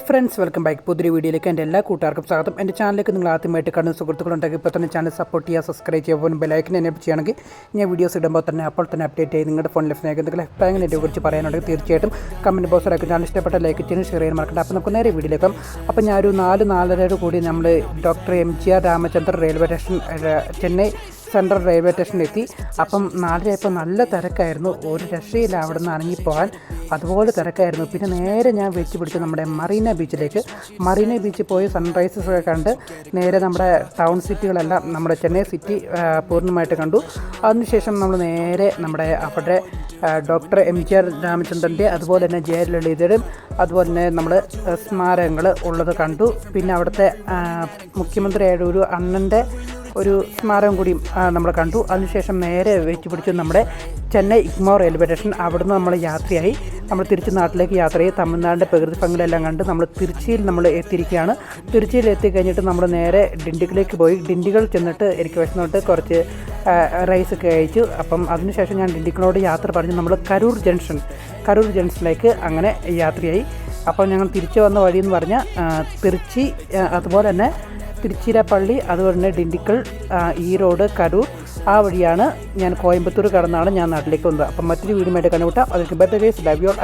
Friends welcome back. പുതിയ വീഡിയോയിലേക്ക് എൻ്റെ എല്ലാ കൂട്ടുകാർക്കും സ്വാഗതം. എൻ്റെ ചാനലിലേക്ക് നിങ്ങൾ ആദ്യമായിട്ട് കാണുന്ന സുഹൃത്തുക്കളുണ്ടെങ്കിൽ ഇപ്പോൾ തന്നെ ചാനൽ സപ്പോർട്ട് ചെയ്യുക, സബ്സ്ക്രൈബ് ചെയ്യുക, ഫോൺ ബെലൈക്കൻ എനേബിൾ ചെയ്യുകയാണെങ്കിൽ ഞാൻ വീഡിയോസ് ഇടുമ്പോൾ തന്നെ അപ്പോൾ തന്നെ അപ്ഡേറ്റ് ചെയ്ത് നിങ്ങളുടെ ഫോണിൽ സ്നേഹിക്കുന്ന എന്തെങ്കിലും അഭിപ്രായങ്ങൾ ഇതിനെക്കുറിച്ച് പറയാനുണ്ടെങ്കിൽ തീർച്ചയായിട്ടും കമൻറ്റ് ബോക്സിലാക്കി ചാനൽ ഇഷ്ടപ്പെട്ട ലൈക്ക് ചെയ്യാനും ഷെയർ ചെയ്യാൻ മറക്കണ്ട. അപ്പോൾ നമുക്ക് നേരെ വീഡിയോയിലേക്കും. അപ്പോൾ ഞാനൊരു 4-4:30 കൂടി നമ്മൾ doctor MGR Ramachandra railway station Chennai central railway സ്റ്റേഷനിലെത്തി. അപ്പം 4:30 നല്ല തിരക്കായിരുന്നു, ഒരു രക്ഷയില്ല അവിടെ നിന്ന് ഇറങ്ങിപ്പോകാൻ, അതുപോലെ തിരക്കായിരുന്നു. പിന്നെ നേരെ ഞാൻ വെച്ച് പിടിച്ച് നമ്മുടെ മറീന ബീച്ചിൽ പോയി സൺറൈസസ് ഒക്കെ കണ്ട് നേരെ നമ്മുടെ ടൗൺ സിറ്റികളെല്ലാം നമ്മുടെ ചെന്നൈ സിറ്റി പൂർണ്ണമായിട്ട് കണ്ടു. അതിനുശേഷം നമ്മൾ നേരെ നമ്മുടെ അവിടെ ഡോക്ടർ MGR രാമചന്ദ്രൻ്റെ അതുപോലെ തന്നെ ജയലളിതയുടെയും അതുപോലെ തന്നെ നമ്മൾ സ്മാരകങ്ങൾ ഉള്ളത് കണ്ടു. പിന്നെ അവിടുത്തെ മുഖ്യമന്ത്രിയായ ഒരു അണ്ണൻ്റെ ഒരു സ്മാരകം കൂടി നമ്മൾ കണ്ടു. അതിനുശേഷം നേരെ വെച്ച് പിടിച്ചു നമ്മുടെ ചെന്നൈ ഇഗ്മോർ റെയിൽവേ സ്റ്റേഷൻ. അവിടുന്ന് നമ്മൾ യാത്രയായി നമ്മൾ തിരിച്ച് നാട്ടിലേക്ക് യാത്ര ചെയ്ത് തമിഴ്നാടിൻ്റെ പ്രകൃതി ഭംഗികളെല്ലാം കണ്ട് നമ്മൾ തിരുച്ചിയിൽ നമ്മൾ എത്തിയിരിക്കുകയാണ്. തിരുച്ചിയിൽ എത്തിക്കഴിഞ്ഞിട്ട് നമ്മൾ നേരെ ഡിണ്ടിഗലിലേക്ക് പോയി. ഡിണ്ടിഗൽ ചെന്നിട്ട് എനിക്ക് വിശന്നിട്ട് കുറച്ച് റൈസൊക്കെ കഴിച്ചു. അപ്പം അതിനുശേഷം ഞാൻ ഡിണ്ടിഗലിനോട് യാത്ര പറഞ്ഞ് നമ്മൾ കരൂർ ജംഗ്ഷനിലേക്ക് അങ്ങനെ യാത്രയായി. അപ്പോൾ ഞങ്ങൾ തിരിച്ചു വന്ന വഴിയെന്ന് പറഞ്ഞാൽ തിരുച്ചി, അതുപോലെ തന്നെ തിരുച്ചിരാപ്പള്ളി, അതുപോലെ തന്നെ ഡിണ്ടിഗൽ, ഈറോഡ്, കരൂർ, ആ വഴിയാണ് ഞാൻ കോയമ്പത്തൂർ കടന്നാണ് ഞാൻ നാട്ടിലേക്ക് വന്നത്. അപ്പം മറ്റൊരു വീഡിയോ ആയിട്ട് കണ്ടുമുട്ടാം. അതിലേക്ക് bye guys, love you all.